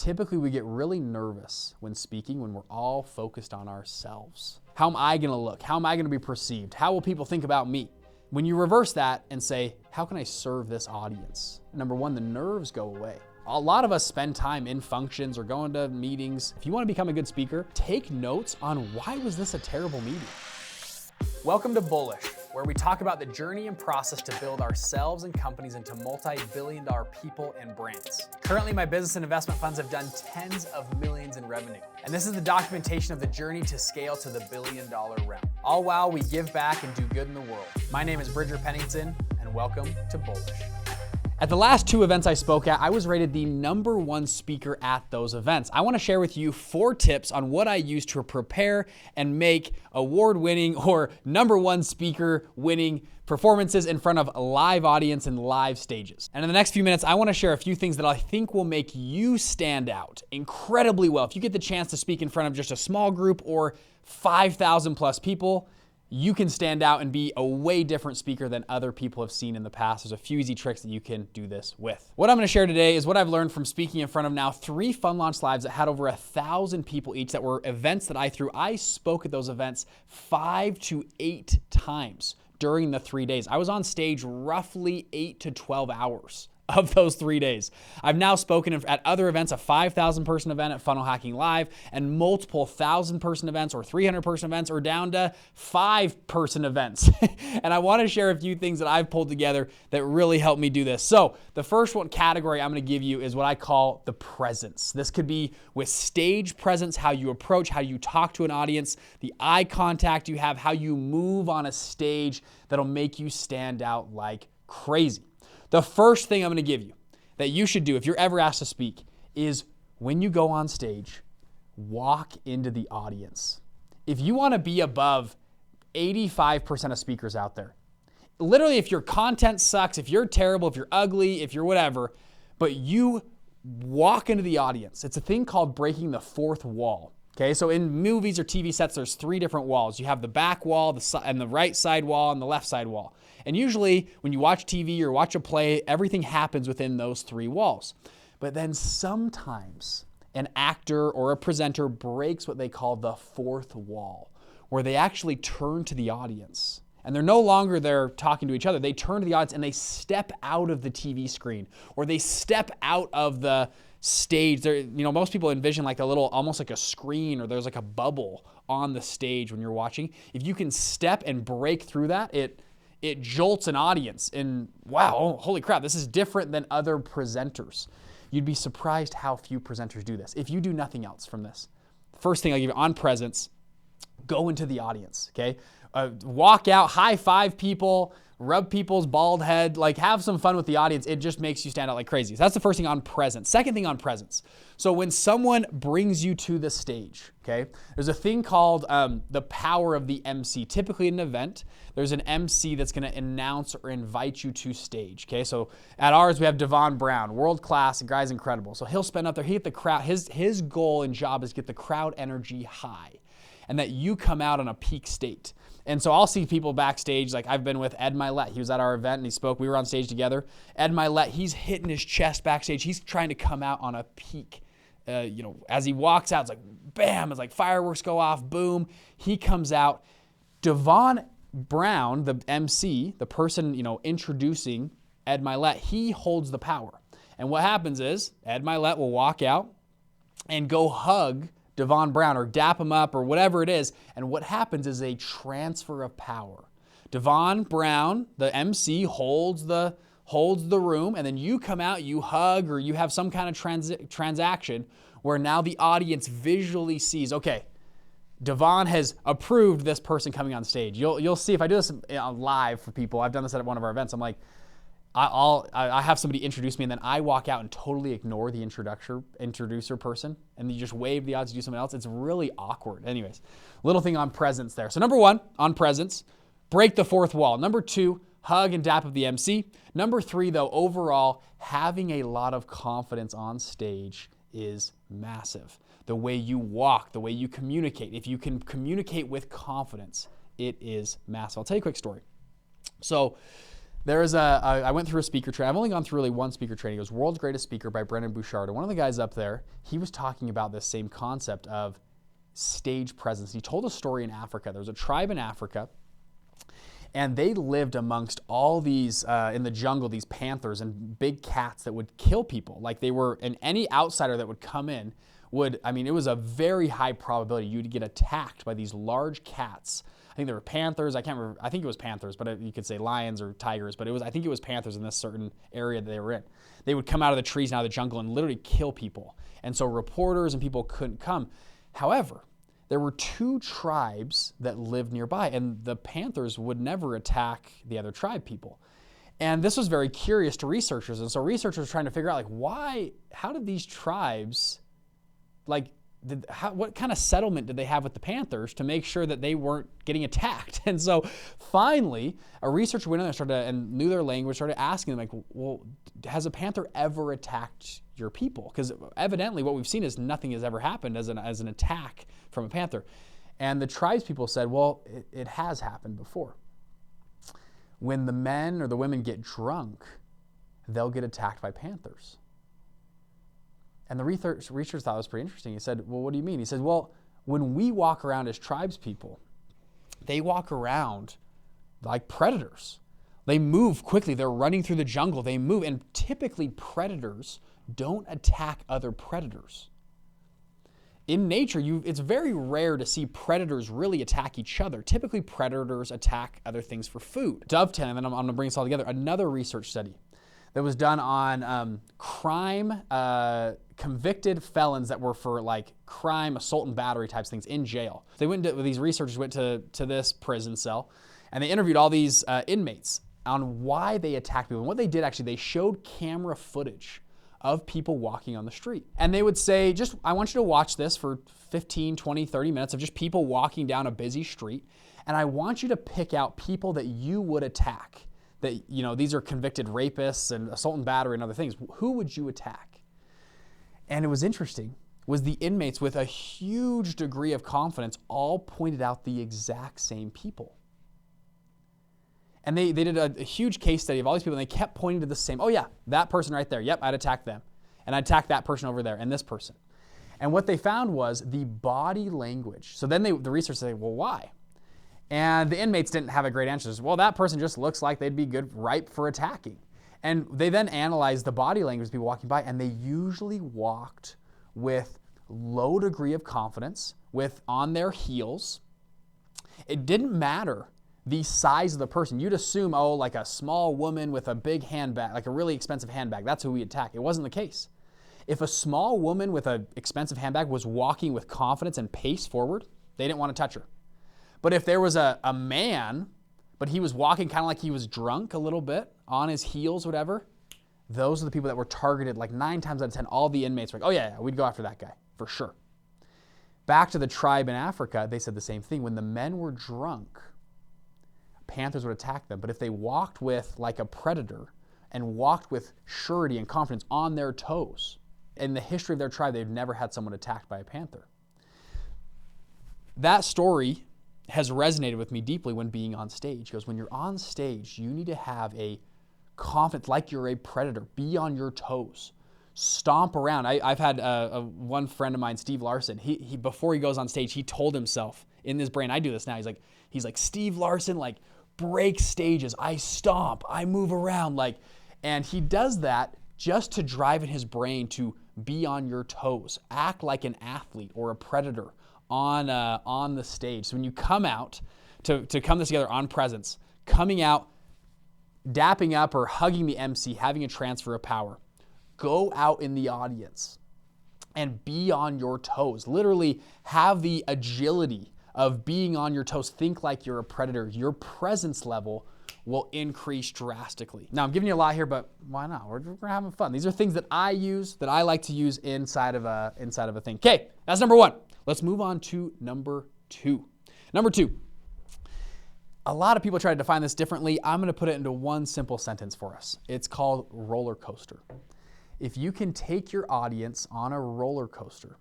typically we get really nervous when speaking when we're all focused on ourselves. How am I gonna look? How am I gonna be perceived? How will people think about me? When you reverse that and say, how can I serve this audience? Number one, the nerves go away. A lot of us spend time in functions or going to meetings. If you want to become a good speaker, take notes on why was this a terrible meeting? Welcome to Bullish, where we talk about the journey and process to build ourselves and companies into multi-billion-dollar people and brands. Currently, my business and investment funds have done tens of millions in revenue. And this is the documentation of the journey to scale to the billion-dollar realm. All while we give back and do good in the world. My name is Bridger Pennington, and welcome to Bullish. At the last two events I spoke at, I was rated the #1 speaker at those events. I want to share with you 4 tips on what I use to prepare and make award-winning or #1 speaker winning performances in front of a live audience and live stages. And in the next few minutes, I want to share a few things that I think will make you stand out incredibly well. If you get the chance to speak in front of just a small group or 5,000 plus people, you can stand out and be a way different speaker than other people have seen in the past. There's a few easy tricks that you can do this with. What I'm gonna share today is what I've learned from speaking in front of now 3 Fun Launch Lives that had over 1,000 people each that were events that I threw. I spoke at those events 5 to 8 times during the 3 days. I was on stage roughly 8 to 12 hours of those 3 days. I've now spoken at other events, a 5,000 person event at Funnel Hacking Live, and multiple 1,000 person events or 300 person events or down to 5 person events. And I want to share a few things that I've pulled together that really helped me do this. So the first one category I'm going to give you is what I call the presence. This could be with stage presence, how you approach, how you talk to an audience, the eye contact you have, how you move on a stage that'll make you stand out like crazy. The first thing I'm going to give you that you should do if you're ever asked to speak is when you go on stage, walk into the audience. If you want to be above 85% of speakers out there, literally if your content sucks, if you're terrible, if you're ugly, if you're whatever, but you walk into the audience, it's a thing called breaking the 4th wall. Okay, so in movies or TV sets, there's 3 different walls. You have the back wall, and the right side wall, and the left side wall. And usually when you watch TV or watch a play, everything happens within those 3 walls. But then sometimes an actor or a presenter breaks what they call the 4th wall, where they actually turn to the audience. And they're no longer there talking to each other. They turn to the audience and they step out of the TV screen, or they step out of the stage. There, most people envision like a little, almost like a screen, or there's like a bubble on the stage when you're watching. If you can step and break through that, it jolts an audience and wow, oh, holy crap, this is different than other presenters. You'd be surprised how few presenters do this. If you do nothing else from this, first thing I'll give you on presence, go into the audience, okay? Walk out, high five people, rub people's bald head, like have some fun with the audience. It just makes you stand out like crazy. So that's the first thing on presence. Second thing on presence. So when someone brings you to the stage, okay, there's a thing called the power of the MC. Typically at an event, there's an MC that's going to announce or invite you to stage, okay? So at ours, we have Devon Brown, world class, the guy's incredible. So he'll spend up there, he get the crowd, his goal and job is to get the crowd energy high and that you come out on a peak state. And so I'll see people backstage, like I've been with Ed Milet. He was at our event and he spoke. We were on stage together. Ed Milet, he's hitting his chest backstage. He's trying to come out on a peak. As he walks out, it's like bam, it's like fireworks go off, boom. He comes out. Devon Brown, the MC, the person, introducing Ed Milet, he holds the power. And what happens is Ed Milet will walk out and go hug Devon Brown or dap him up or whatever it is. And what happens is a transfer of power. Devon Brown, the MC, holds the room, and then you come out, you hug, or you have some kind of transaction where now the audience visually sees, okay, Devon has approved this person coming on stage. You'll see if I do this live for people. I've done this at one of our events. I'm like, I have somebody introduce me and then I walk out and totally ignore the introducer person and you just wave the odds to do something else. It's really awkward. Anyways, little thing on presence there. So number 1, on presence, break the 4th wall. Number 2, hug and dap of the MC. Number 3, though, overall, having a lot of confidence on stage is massive. The way you walk, the way you communicate. If you can communicate with confidence, it is massive. I'll tell you a quick story. So I went through a speaker training. I've only gone through really one speaker training. It was World's Greatest Speaker by Brendan Bouchard. And one of the guys up there, he was talking about this same concept of stage presence. He told a story in Africa. There was a tribe in Africa, and they lived amongst all these, in the jungle, these panthers and big cats that would kill people. Like they were, and any outsider that would come in it was a very high probability you'd get attacked by these large cats. I think there were panthers. I can't remember. I think it was panthers, but you could say lions or tigers. But I think it was panthers in this certain area that they were in. They would come out of the trees and out of the jungle and literally kill people. And so reporters and people couldn't come. However, there were two tribes that lived nearby, and the panthers would never attack the other tribe people. And this was very curious to researchers. And so researchers were trying to figure out, how did these tribes, what kind of settlement did they have with the panthers to make sure that they weren't getting attacked? And so finally, a researcher went in there and knew their language, started asking them, well, has a panther ever attacked your people? Because evidently what we've seen is nothing has ever happened as an attack from a panther. And the tribes people said, well, it has happened before. When the men or the women get drunk, they'll get attacked by panthers. And the researcher thought it was pretty interesting. He said, well, what do you mean? He said, well, when we walk around as tribes people, they walk around like predators. They move quickly. They're running through the jungle. They move. And typically predators don't attack other predators. In nature, it's very rare to see predators really attack each other. Typically, predators attack other things for food. Dovetailing, and then I'm going to bring this all together, another research study that was done on convicted felons that were for crime, assault and battery types things in jail. These researchers went to this prison cell, and they interviewed all these inmates on why they attacked people. And what they did, actually, they showed camera footage of people walking on the street. And they would say, I want you to watch this for 15, 20, 30 minutes of just people walking down a busy street. And I want you to pick out people that you would attack. That, these are convicted rapists and assault and battery and other things. Who would you attack? And it was interesting, was the inmates with a huge degree of confidence all pointed out the exact same people. And they did a huge case study of all these people, and they kept pointing to the same, oh yeah, that person right there, yep, I'd attack them. And I'd attack that person over there, and this person. And what they found was the body language. So then the researchers say, well, why? And the inmates didn't have a great answer. Well, that person just looks like they'd be ripe for attacking. And they then analyzed the body language of people walking by, and they usually walked with low degree of confidence, on their heels. It didn't matter the size of the person. You'd assume, like a small woman with a big handbag, like a really expensive handbag, that's who we attack. It wasn't the case. If a small woman with an expensive handbag was walking with confidence and pace forward, they didn't want to touch her. But if there was a man, but he was walking kind of like he was drunk a little bit, on his heels, whatever, those are the people that were targeted. 9 times out of 10, all the inmates were like, oh yeah, we'd go after that guy, for sure. Back to the tribe in Africa, they said the same thing. When the men were drunk, panthers would attack them. But if they walked with like a predator and walked with surety and confidence on their toes, in the history of their tribe, they've never had someone attacked by a panther. That story has resonated with me deeply when being on stage. Because when you're on stage, you need to have a confidence like you're a predator. Be on your toes. Stomp around. I've had one friend of mine, Steve Larson, he before he goes on stage, he told himself in his brain, I do this now, he's like Steve Larson, breaks stages. I stomp, I move around, and he does that just to drive in his brain to be on your toes. Act like an athlete or a predator on the stage. So when you come out to come this together on presence, coming out, dapping up or hugging the MC, having a transfer of power, go out in the audience and be on your toes. Literally have the agility of being on your toes. Think like you're a predator. Your presence level will increase drastically. Now I'm giving you a lot here, but why not? We're having fun. These are things that I use, that I like to use inside of a thing. Okay, that's number 1. Let's move on to number 2. Number 2. A lot of people try to define this differently. I'm going to put it into one simple sentence for us. It's called roller coaster. If you can take your audience on a roller coaster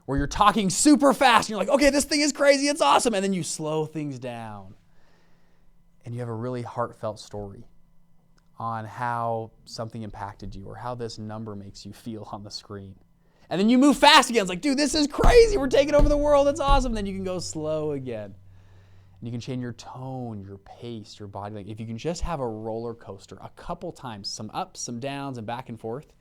where you're talking super fast and you're like, okay, this thing is crazy, it's awesome, and then you slow things down and you have a really heartfelt story, on how something impacted you or how this number makes you feel on the screen. And then you move fast again. It's like, dude, this is crazy. We're taking over the world. That's awesome. Then you can go slow again. And you can change your tone, your pace, your body language. If you can just have a roller coaster a couple times, some ups, some downs, and back and forth,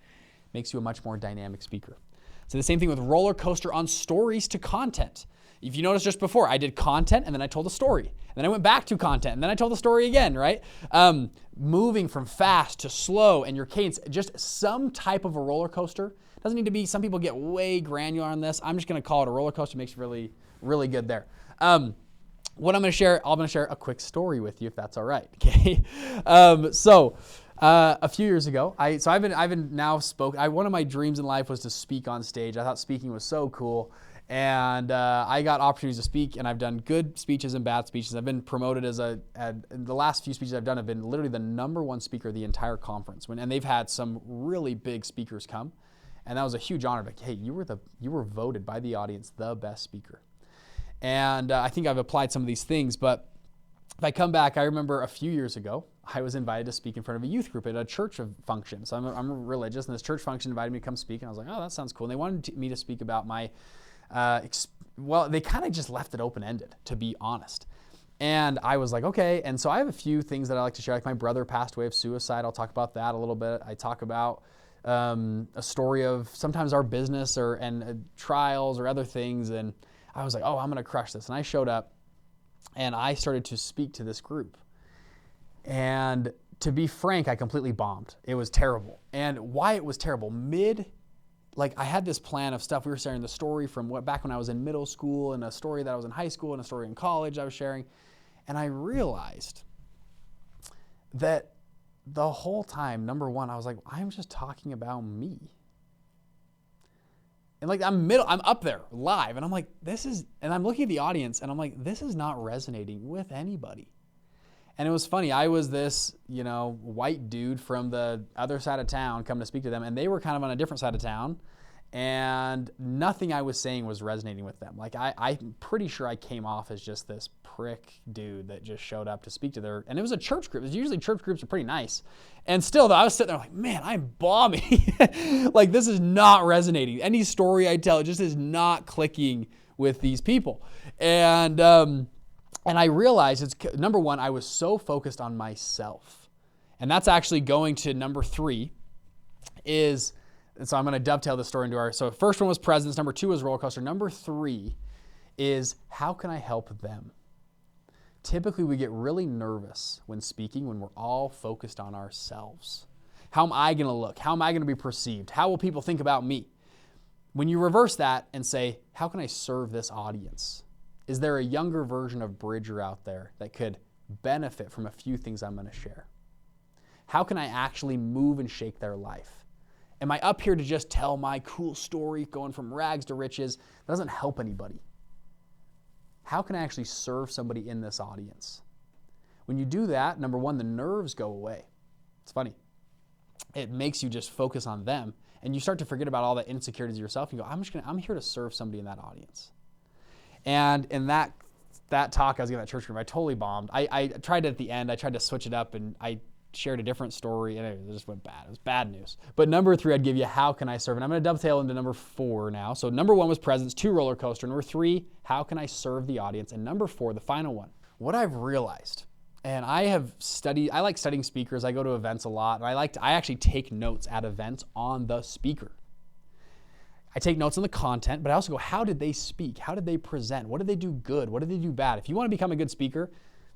makes you a much more dynamic speaker. So the same thing with roller coaster on stories to content. If you notice just before, I did content and then I told a story. And then I went back to content and then I told the story again, right? Moving from fast to slow and your cadence, just some type of a roller coaster. Doesn't need to be, some people get way granular on this. I'm just going to call it a roller coaster. It makes you really, really good there. What I'm going to share a quick story with you if that's all right. Okay. A few years ago, I've been now one of my dreams in life was to speak on stage. I thought speaking was so cool. And I got opportunities to speak, and I've done good speeches and bad speeches. I've been promoted as the last few speeches I've done have been literally the #1 speaker of the entire conference. And they've had some really big speakers come, and that was a huge honor. Like, hey, you were voted by the audience the best speaker. And I think I've applied some of these things, but if I come back, I remember a few years ago, I was invited to speak in front of a youth group at a church function. So I'm religious, and this church function invited me to come speak, and I was like, oh, that sounds cool. And they wanted me to speak about my they kind of just left it open-ended, to be honest. And I was like, okay. And so I have a few things that I like to share. Like my brother passed away of suicide. I'll talk about that a little bit. I talk about a story of sometimes our business and trials or other things. And I was like, oh, I'm going to crush this. And I showed up and I started to speak to this group. And to be frank, I completely bombed. It was terrible. And why it was terrible, I had this plan of stuff. We were sharing the story from back when I was in middle school, and a story that I was in high school, and a story in college I was sharing. And I realized that the whole time, number one, I was like, I'm just talking about me. And I'm up there live, and I'm like, and I'm looking at the audience, and I'm like, this is not resonating with anybody. And it was funny. I was this, white dude from the other side of town coming to speak to them, and they were kind of on a different side of town, and nothing I was saying was resonating with them. I'm pretty sure I came off as just this prick dude that just showed up to speak to and it was a church group. Usually church groups are pretty nice. And still, though, I was sitting there like, man, I'm bombing. This is not resonating. Any story I tell, it just is not clicking with these people. And I realized it's number one, I was so focused on myself. And that's actually going to number 3 so I'm going to dovetail the story into so first one was presence. Number 2 was roller coaster. Number 3 is how can I help them? Typically we get really nervous when speaking when we're all focused on ourselves. How am I going to look? How am I going to be perceived? How will people think about me? When you reverse that and say, how can I serve this audience? Is there a younger version of Bridger out there that could benefit from a few things I'm going to share? How can I actually move and shake their life? Am I up here to just tell my cool story going from rags to riches? That doesn't help anybody. How can I actually serve somebody in this audience? When you do that, number one, the nerves go away. It's funny. It makes you just focus on them, and you start to forget about all the insecurities of yourself. You go, I'm here to serve somebody in that audience. And in that talk I was giving at church group, I totally bombed. I tried it at the end. I tried to switch it up, and I shared a different story, and it just went bad. It was bad news. But number 3, I'd give you how can I serve? And I'm going to dovetail into number 4 now. So number 1 was presence, 2 roller coaster. Number 3, how can I serve the audience? And number 4, the final one. What I've realized, and I like studying speakers. I go to events a lot, and I actually take notes at events on the speaker. I take notes on the content, but I also go, how did they speak? How did they present? What did they do good? What did they do bad? If you want to become a good speaker,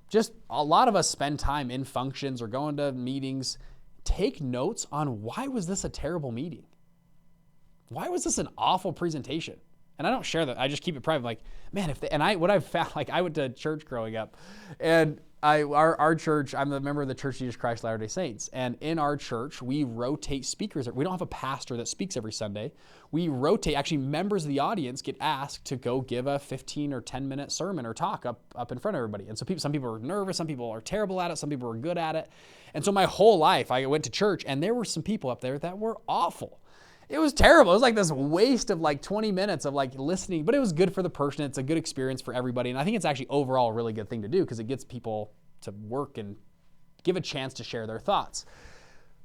just a lot of us spend time in functions or going to meetings. Take notes on why was this a terrible meeting? Why was this an awful presentation? And I don't share that. I just keep it private. Like, man, what I've found, I went to church growing up, and our church, I'm a member of the Church of Jesus Christ Latter-day Saints. And in our church, we rotate speakers. We don't have a pastor that speaks every Sunday. We rotate. Actually, members of the audience get asked to go give a 15 or 10-minute sermon or talk up in front of everybody. And so some people are nervous. Some people are terrible at it. Some people are good at it. And so my whole life, I went to church, and there were some people up there that were awful. It was terrible. It was like this waste of 20 minutes of listening, but it was good for the person. It's a good experience for everybody. And I think it's actually overall a really good thing to do because it gets people to work and give a chance to share their thoughts.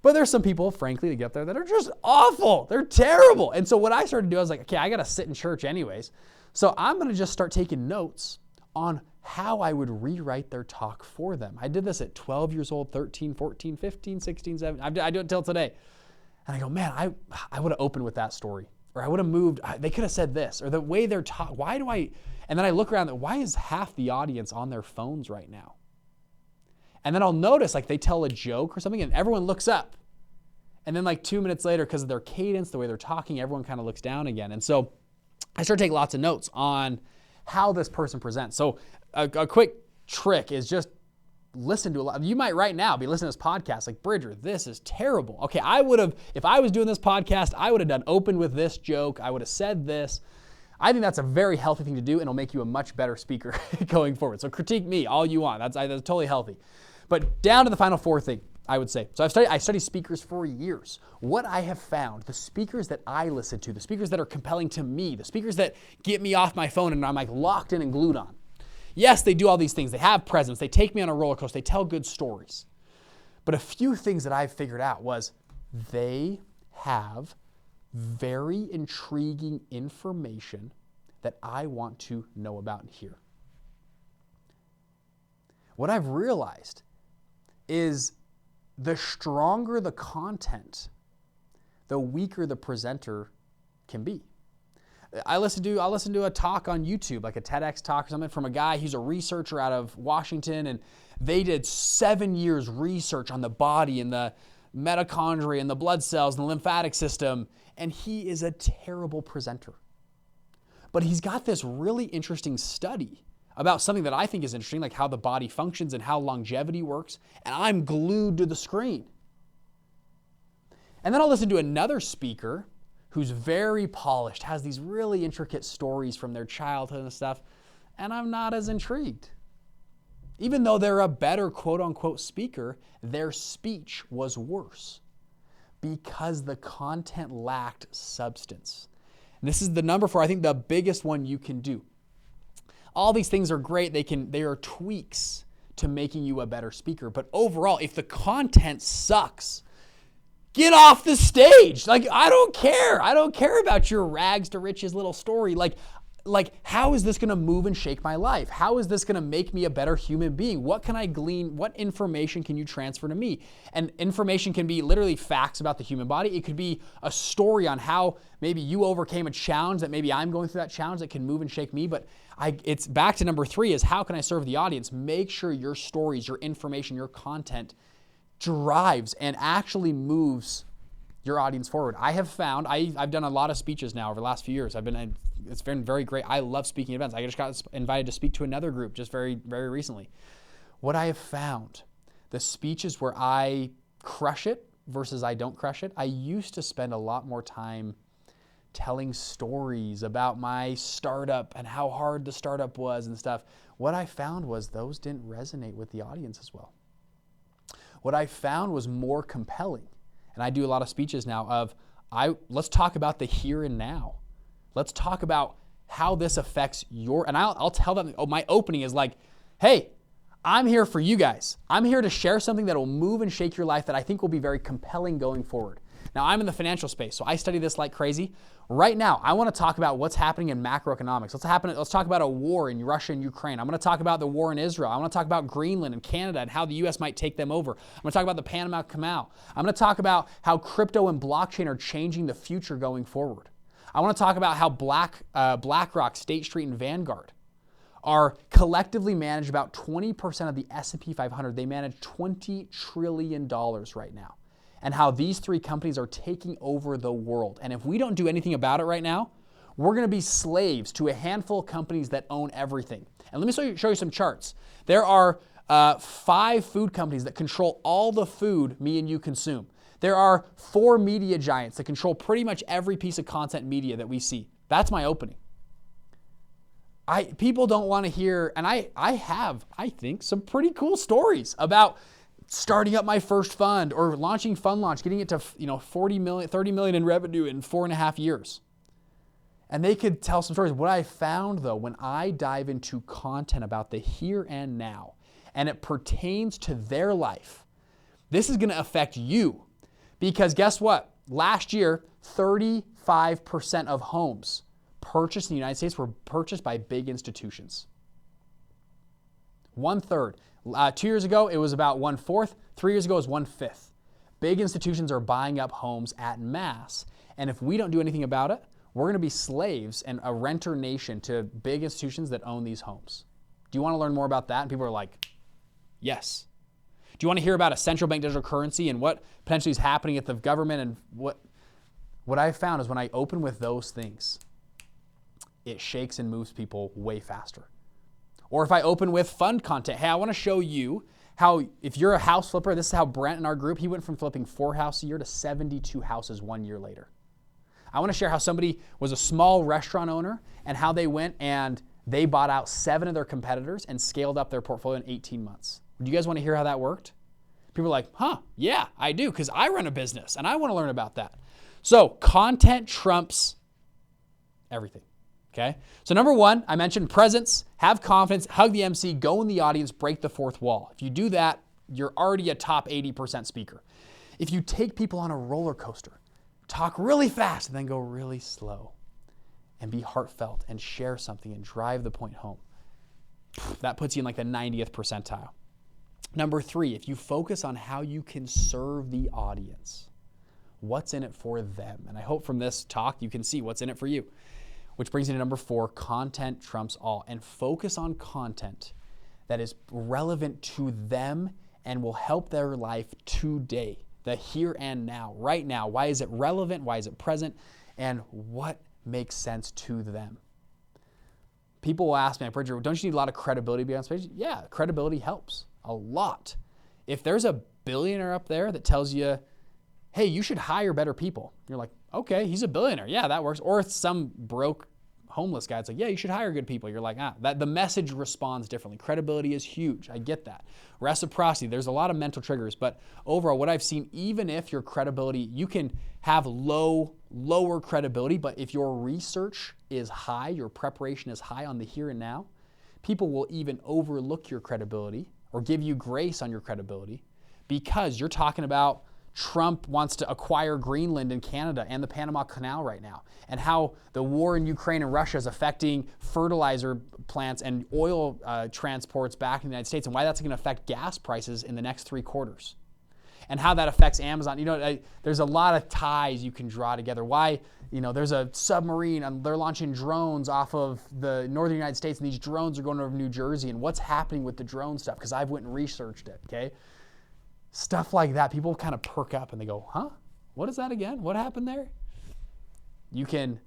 But there's some people, frankly, that get up there that are just awful. They're terrible. And so what I started to do, I was like, okay, I got to sit in church anyways. So I'm going to just start taking notes on how I would rewrite their talk for them. I did this at 12 years old, 13, 14, 15, 16, 17. I do it till today. And I go, man, I would have opened with that story. Or I would have moved, they could have said this. Or the way they're talking, and then I look around, why is half the audience on their phones right now? And then I'll notice like they tell a joke or something and everyone looks up. And then like 2 minutes later, because of their cadence, the way they're talking, everyone kind of looks down again. And so I start taking lots of notes on how this person presents. So a quick trick is just listen to a lot. You might right now be listening to this podcast like, Bridger, this is terrible. Okay, I would have, if I was doing this podcast, I would have done open with this joke. I would have said this. I think that's a very healthy thing to do, and it'll make you a much better speaker going forward. So critique me all you want. That's totally healthy. But down to the final four thing, I would say. So I studied speakers for years. What I have found, the speakers that I listen to, the speakers that are compelling to me, the speakers that get me off my phone and I'm like locked in and glued on. Yes, they do all these things. They have presence. They take me on a roller coaster. They tell good stories. But a few things that I've figured out was they have very intriguing information that I want to know about and hear. What I've realized is the stronger the content, the weaker the presenter can be. I'll listen to a talk on YouTube, like a TEDx talk or something from a guy who's a researcher out of Washington, and they did 7 years research on the body and the mitochondria and the blood cells and the lymphatic system, and he is a terrible presenter. But he's got this really interesting study about something that I think is interesting, like how the body functions and how longevity works, and I'm glued to the screen. And then I'll listen to another speaker who's very polished, has these really intricate stories from their childhood and stuff, and I'm not as intrigued. Even though they're a better quote-unquote speaker, their speech was worse because the content lacked substance. And this is the number four, I think the biggest one you can do. All these things are great. They are tweaks to making you a better speaker. But overall, if the content sucks, get off the stage. Like, I don't care. I don't care about your rags to riches little story. Like how is this going to move and shake my life? How is this going to make me a better human being? What can I glean? What information can you transfer to me? And information can be literally facts about the human body. It could be a story on how maybe you overcame a challenge that maybe I'm going through that challenge that can move and shake me. But it's back to number three is how can I serve the audience? Make sure your stories, your information, your content drives and actually moves your audience forward. I have found, I've done a lot of speeches now over the last few years. It's been very great. I love speaking events. I just got invited to speak to another group just very, very recently. What I have found, the speeches where I crush it versus I don't crush it, I used to spend a lot more time telling stories about my startup and how hard the startup was and stuff. What I found was those didn't resonate with the audience as well. What I found was more compelling, and I do a lot of speeches now of, let's talk about the here and now. Let's talk about how this affects and I'll tell them, my opening is like, hey, I'm here for you guys. I'm here to share something that will move and shake your life that I think will be very compelling going forward. Now, I'm in the financial space, so I study this like crazy. Right now, I want to talk about what's happening in macroeconomics. Let's talk about a war in Russia and Ukraine. I'm going to talk about the war in Israel. I want to talk about Greenland and Canada and how the U.S. might take them over. I'm going to talk about the Panama Canal. I'm going to talk about how crypto and blockchain are changing the future going forward. I want to talk about how BlackRock, State Street, and Vanguard are collectively manage about 20% of the S&P 500. They manage $20 trillion right now. And how these three companies are taking over the world. And if we don't do anything about it right now, we're going to be slaves to a handful of companies that own everything. And let me show you some charts. There are 5 food companies that control all the food me and you consume. There are 4 media giants that control pretty much every piece of content media that we see. That's my opening. People don't want to hear, and I have, I think, some pretty cool stories about starting up my first fund or launching Fund Launch, getting it to 40 million, 30 million in revenue in 4.5 years. And they could tell some stories. What I found though, when I dive into content about the here and now, and it pertains to their life, this is going to affect you. Because guess what? Last year, 35% of homes purchased in the United States were purchased by big institutions. 1/3. 2 years ago, it was about 1/4. 3 years ago, it was 1/5. Big institutions are buying up homes at mass. And if we don't do anything about it, we're going to be slaves and a renter nation to big institutions that own these homes. Do you want to learn more about that? And people are like, yes. Do you want to hear about a central bank digital currency and what potentially is happening at the government? And what I've found is when I open with those things, it shakes and moves people way faster. Or if I open with fun content, hey, I want to show you how, if you're a house flipper, this is how Brent in our group, he went from flipping 4 houses a year to 72 houses 1 year later. I want to share how somebody was a small restaurant owner and how they went and they bought out 7 of their competitors and scaled up their portfolio in 18 months. Do you guys want to hear how that worked? People are like, yeah, I do, because I run a business and I want to learn about that. So content trumps everything. Okay. So number 1, I mentioned presence, have confidence, hug the MC, go in the audience, break the fourth wall. If you do that, you're already a top 80% speaker. If you take people on a roller coaster, talk really fast and then go really slow and be heartfelt and share something and drive the point home, that puts you in like the 90th percentile. Number 3, if you focus on how you can serve the audience, what's in it for them? And I hope from this talk you can see what's in it for you. Which brings me to number 4, content trumps all. And focus on content that is relevant to them and will help their life today, the here and now, right now. Why is it relevant? Why is it present? And what makes sense to them? People will ask me, Bridger, don't you need a lot of credibility to be on stage? Yeah, credibility helps a lot. If there's a billionaire up there that tells you, hey, you should hire better people, you're like, okay, he's a billionaire. Yeah, that works. Or if some broke homeless guy, it's like, yeah, you should hire good people. You're like, that the message responds differently. Credibility is huge. I get that. Reciprocity, there's a lot of mental triggers, but overall, what I've seen, even if your credibility, you can have lower credibility, but if your research is high, your preparation is high on the here and now, people will even overlook your credibility or give you grace on your credibility because you're talking about Trump wants to acquire Greenland and Canada and the Panama Canal right now, and how the war in Ukraine and Russia is affecting fertilizer plants and oil transports back in the United States, and why that's going to affect gas prices in the next 3 quarters, and how that affects Amazon. There's a lot of ties you can draw together. Why, there's a submarine and they're launching drones off of the northern United States, and these drones are going over New Jersey, and what's happening with the drone stuff, because I've went and researched it, okay? Stuff like that, people kind of perk up and they go, what is that again? What happened there? You can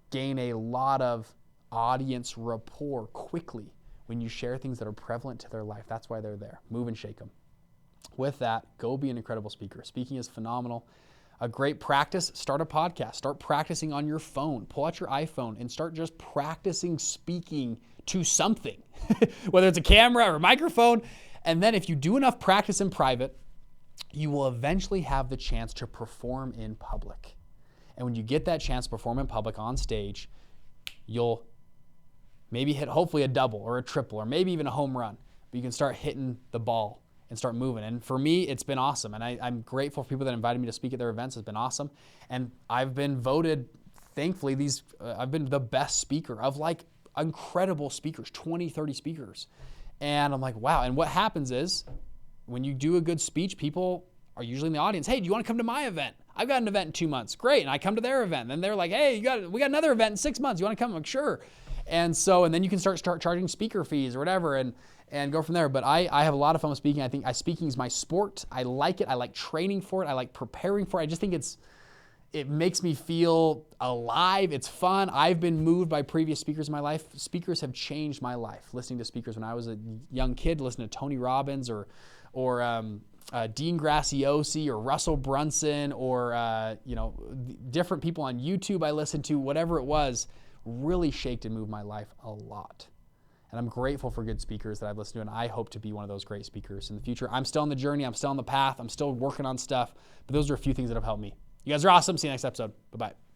gain a lot of audience rapport quickly when you share things that are prevalent to their life. That's why they're there. Move and shake them. With that, go be an incredible speaker. Speaking is phenomenal. A great practice, start a podcast. Start practicing on your phone. Pull out your iPhone and start just practicing speaking to something, whether it's a camera or a microphone. And then if you do enough practice in private, you will eventually have the chance to perform in public. And when you get that chance to perform in public on stage, you'll maybe hit hopefully a double or a triple or maybe even a home run. But you can start hitting the ball and start moving. And for me, it's been awesome. And I'm grateful for people that invited me to speak at their events. It's been awesome. And I've been voted, thankfully, I've been the best speaker of like incredible speakers, 20, 30 speakers. And I'm like, wow. And what happens is when you do a good speech, people are usually in the audience. Hey, do you want to come to my event? I've got an event in 2 months. Great. And I come to their event. And then they're like, hey, we got another event in 6 months. You want to come? I'm like, sure. And then you can start charging speaker fees or whatever and go from there. But I have a lot of fun with speaking. I think speaking is my sport. I like it. I like training for it. I like preparing for it. I just think it makes me feel alive. It's fun. I've been moved by previous speakers in my life. Speakers have changed my life. Listening to speakers when I was a young kid, listening to Tony Robbins or Dean Graziosi or Russell Brunson or different people on YouTube I listened to, whatever it was, really shaped and moved my life a lot. And I'm grateful for good speakers that I've listened to, and I hope to be one of those great speakers in the future. I'm still on the journey. I'm still on the path. I'm still working on stuff, but those are a few things that have helped me. You guys are awesome. See you next episode. Bye-bye.